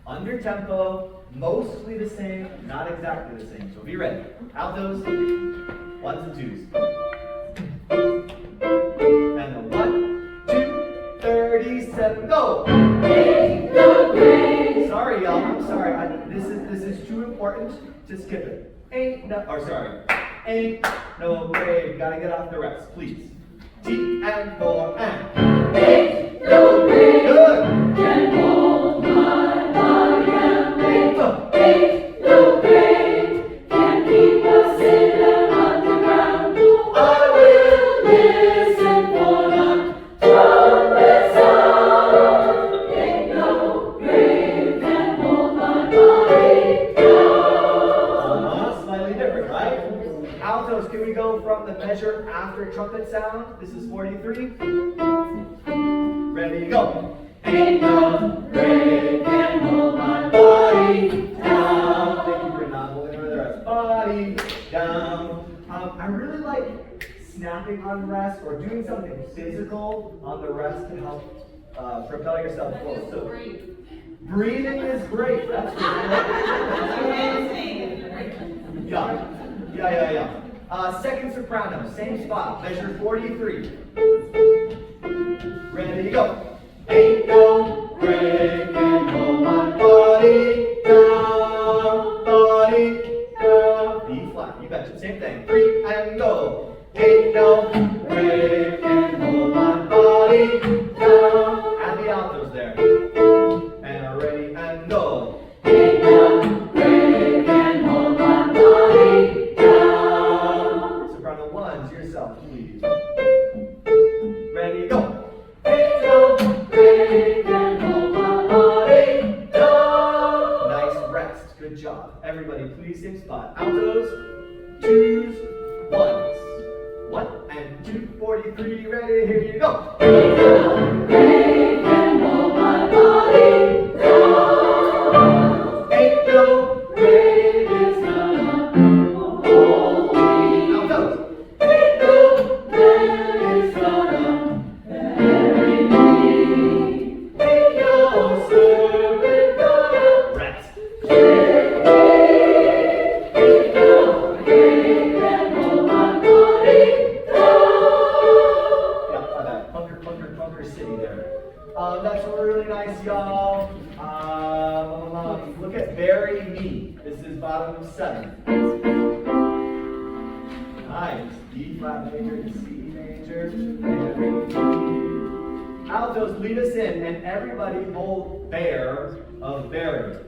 Under tempo, mostly the same, not exactly the same. So be ready. Altos, 1s and 2s. And the 1, 2, 37, go! Ain't no grave. Sorry, y'all. I'm sorry. This is too important to skip it. Ain't no grave. Gotta get off the rest, please. T and 4 and. Ain't no grave. Good. Can hold my body down. Ain't no grave. Can keep us in the underground. I will listen for the trumpet sound. Ain't no grave can hold my body down. Slightly different, right? Altos, can we go from the measure after trumpet sound? This is 43. Ready, go. Ain't no break can hold my body down. Thank you for not moving over the rest. Body down. I really like snapping on rest or doing something physical on the rest to help propel yourself forward. So, breathing is great. That's great. Yeah. Second soprano, same spot. Measure 43. Ready, go. Ain't no break can hold my body down, body down. B flat, you betcha. Same thing. 3 and go. Ain't no break can hold my body down. Add the altos there. And ready and go. Ain't no break can hold my body down. Soprano ones, yourself, please. Ready, go. Ain't no break can hold my body down. Nice rest. Good job. Everybody, please, same spot. Altos, twos, ones. 1 and 2, 43, ready, here you go. Ain't no break can hold my body down. Ain't no break is gonna hold me. Altos. Ain't no break is gonna bury me. Ain't no serpent gonna rest. Ain't no break can hold my body. Bunker City there. That's really nice, y'all. Look at Bury Me. This is bottom of 7. Nice. D flat major to C major. Bury Me. Altos, lead us in, and everybody hold bear of Bury.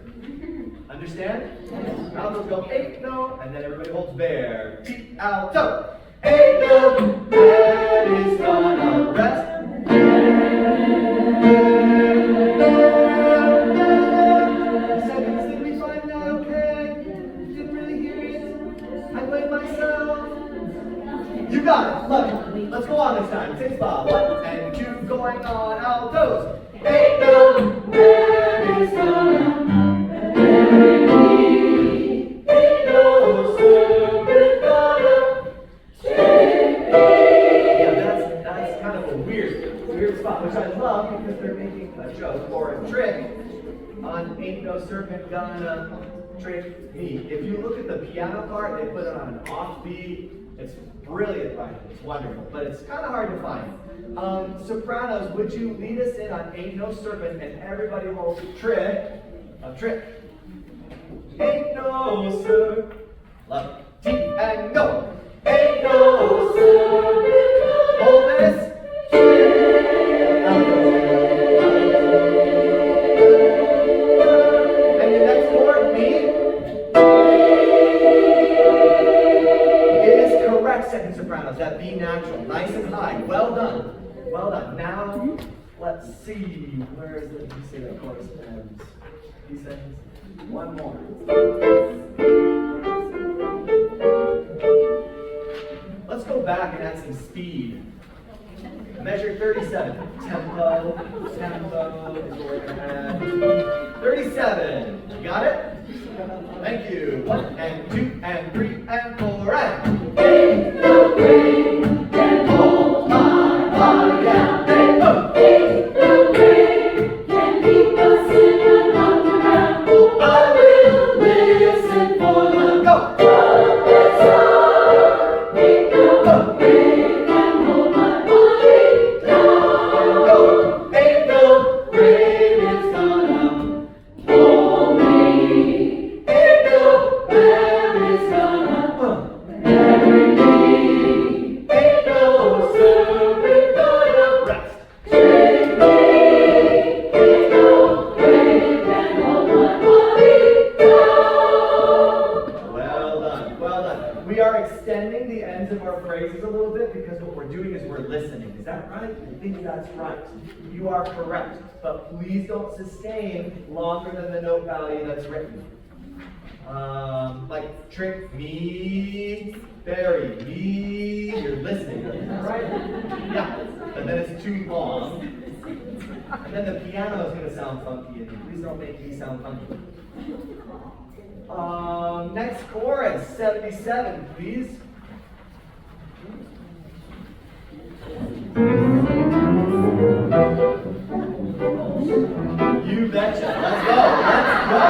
Understand? Yes. Altos go 8 no, and then everybody holds bear. T alto. Ain't no man is gonna rest. Seconds, did we find that okay? Didn't really hear it. I blame myself. You got it. Love it. Let's go on this time. Same spot. 1 and 2 going on. Altos. Ain't no man is gonna bury me. Ain't no serpent gonna. Yeah, that's kind of a weird spot, which I love because they're making a joke or a trick on Ain't No Serpent Gonna Trick Me. If you look at the piano part, they put it on an offbeat. It's brilliant writing. It's wonderful, but it's kind of hard to find. Sopranos, would you lead us in on Ain't No Serpent, and everybody holds trick. Ain't no serpent. Love it. T and go. Ain't no serpent. Hold this. And the next chord, B. It is correct, second sopranos. That B natural, nice and high. Well done. Well done. Now, let's see. Where is it? You say that chorus ends. He says one more. Let's go back and add some speed. Measure 37. Tempo is what we're going to add. 37. You got it? Thank you. 1 and 2 and 3 and 4 and. Ain't no rain can hold my body down. Ain't no rain can keep us in another round. I will listen for the go. Ain't no rain can hold my body down. Ain't no rain is gonna hold me. Ain't no man is gonna bury me. Ain't no serpent gonna rest. Take me. Ain't no rain can hold my body down. Well done, well done. We are extending the ends of our phrases a little bit because what we're doing is we're listening. Is that right? I think that's right. You are correct. But please don't sustain longer than the note value that's written. Like trick me, bury me, you're listening, right? Yeah, but then it's too long. And then the piano is gonna sound funky, and please don't make me sound funky. Next chorus, 77, please. You betcha. Let's go. Let's go.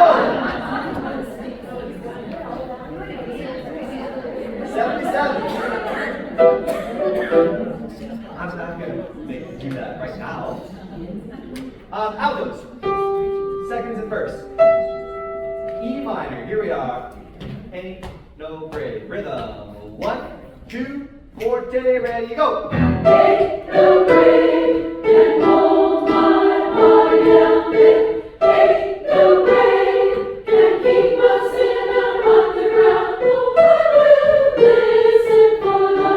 77. I'm not gonna make you do that right now. Altos. Seconds and first. E minor. Here we are. Ain't no break. Rhythm. 1, 2, forte. Ready, go. Ain't no break, and hold my body down there. Ain't no break, can keep us in and underground. No one will listen for the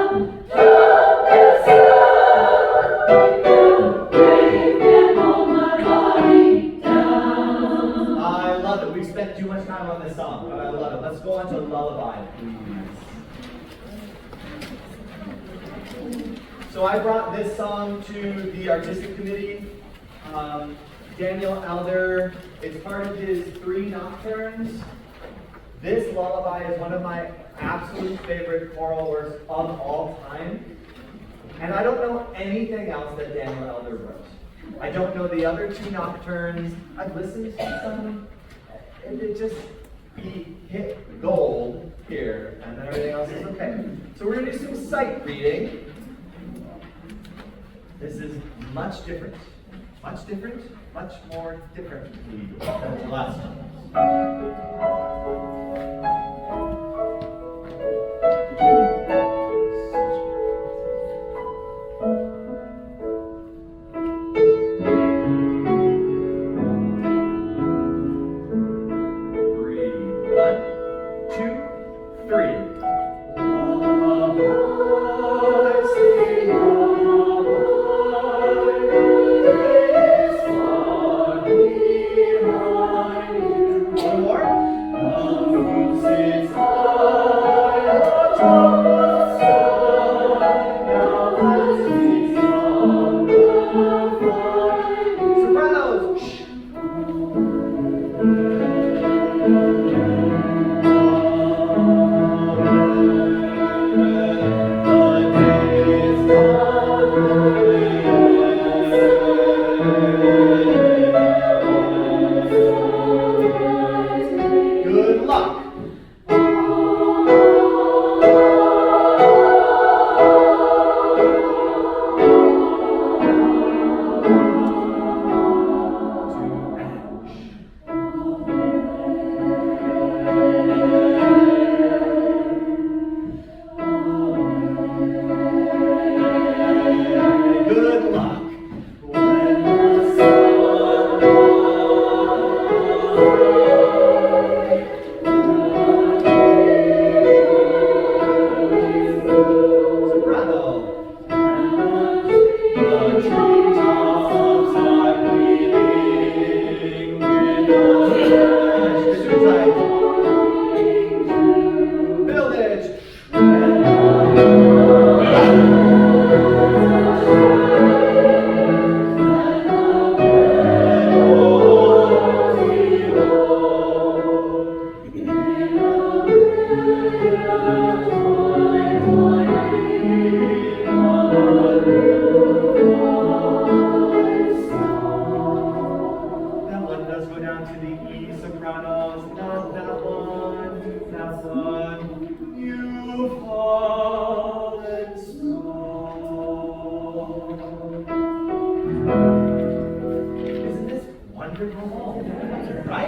trumpet sound. Ain't no break, can hold my body down. I love it. We've spent too much time on this song, but I love it. Let's go on to Lullaby, please. So I brought this song to the artistic committee. Daniel Elder, it's part of his 3 nocturnes. This lullaby is one of my absolute favorite choral works of all time. And I don't know anything else that Daniel Elder wrote. I don't know the other 2 nocturnes. I've listened to some, and he hit gold here, and then everything else is okay. So we're gonna do some sight reading. This is much different, much more differently than the last one.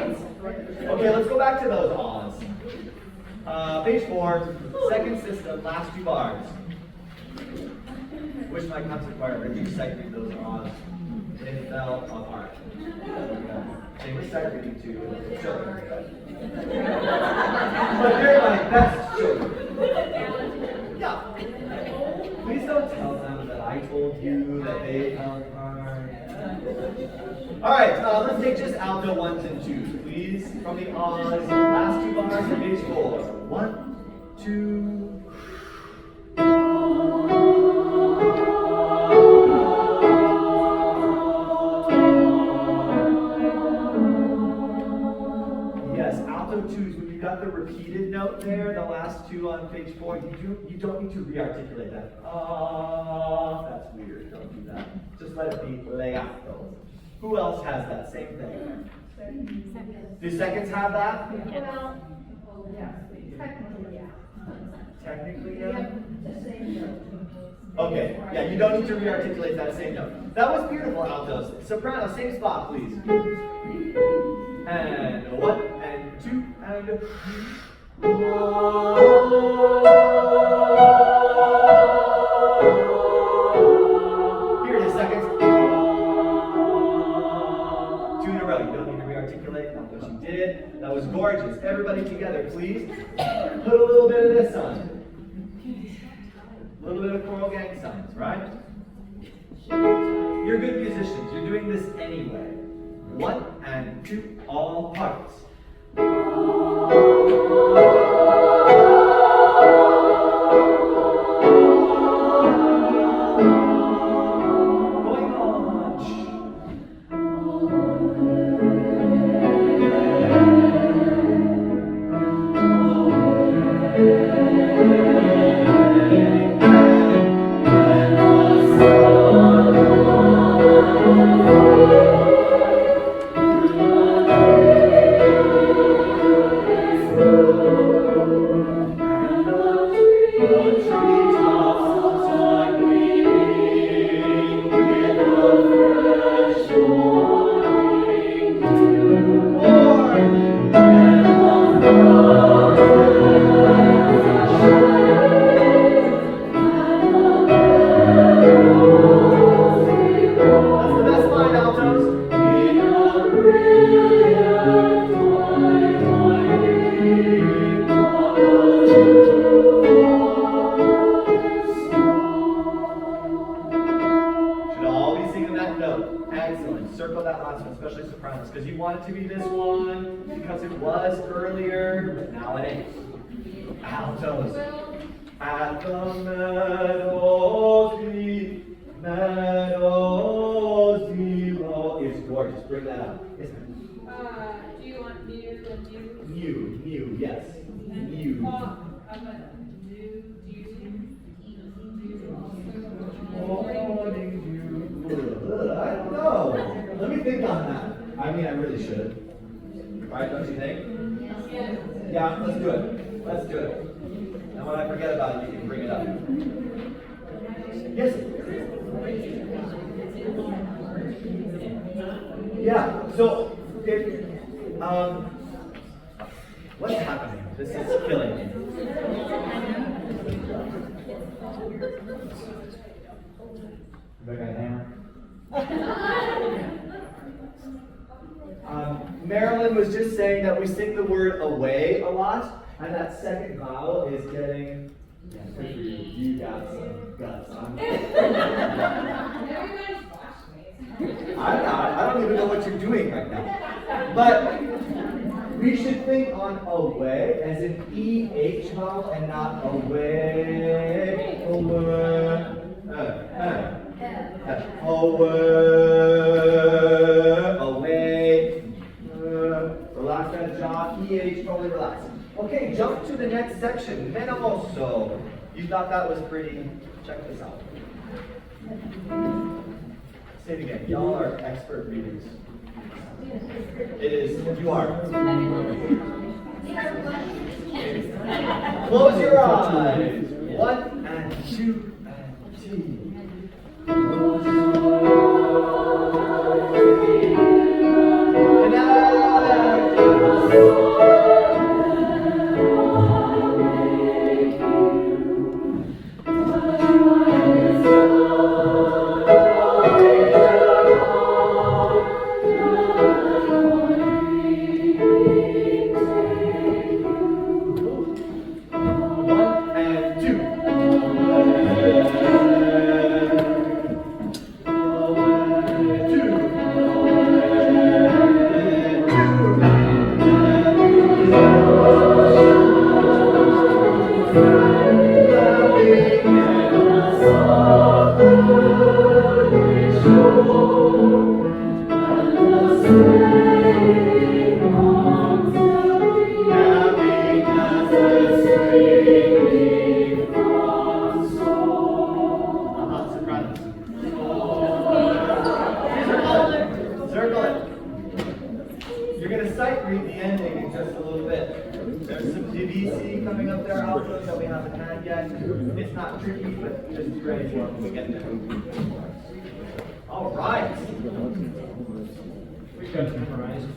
Right? Okay, let's go back to those awes. Page 4, second system, last 2 bars. Wish my concert choir would have sight read those awes. They fell apart. They were sight reading too, children. But they're my best children. Yeah. Please don't tell them that I told you that they fell apart. All right, let's take just alto ones and twos, please. From the Oz, last two bars of page 4. 1, 2. Yes, alto twos, when you got the repeated note there, the last two on page 4, you don't need to re-articulate that. That's weird, don't do that. Just let it be legato. Who else has that same thing? Do seconds have that? Well, Technically, yeah. Technically, yeah. Okay, yeah, you don't need to re-articulate that same note. That was beautiful, altos. Soprano, same spot, please. And 1, and 2, and 3. Here it is, seconds. 2 in a row. You don't need to re-articulate. That's what you did. That was gorgeous. Everybody together, please. Put a little bit of this on. A little bit of choral gang signs, right? You're good musicians. You're doing this anyway. 1 and 2, all parts. Going on. That's the best line, altos. Should all be singing that note. Excellent. Circle that last one, especially sopranos, because you want it to be this one, because it was earlier, but now it ain't. Altos. At the meadows zero is gorgeous. Bring that up. Yes, ma'am. Do you want new and new? New, yes. New. I'm gonna new, Morning dew. I don't know. Let me think on that. I mean, I really should. Right, don't you think? Yes. Yeah, let's do it. Let's do it. And when I forget about it, you can bring it up. Yes? Yeah, so if, what's happening? This is killing me. Got a hammer? Marilyn was just saying that we sing the word away a lot, and that second vowel is getting. You got some guts. Everybody's watching me. I'm not. I don't even know what you're doing right now. But we should think on away as an EH vowel and not away. Away. Away. Relax that jaw. EH, totally relax. Okay, jump to the next section. Menamoso. You thought that was pretty. Check this out. Say it again. Y'all are expert readers. It is. You are. Close your eyes. 1 and 2 and 3. One and two. Sopranos. Circle it. You're going to sight read the ending in just a little bit. There's some DVC coming up there, outros that we haven't had yet. It's not tricky, but just be ready for it when we get there. All right. We got some horizon.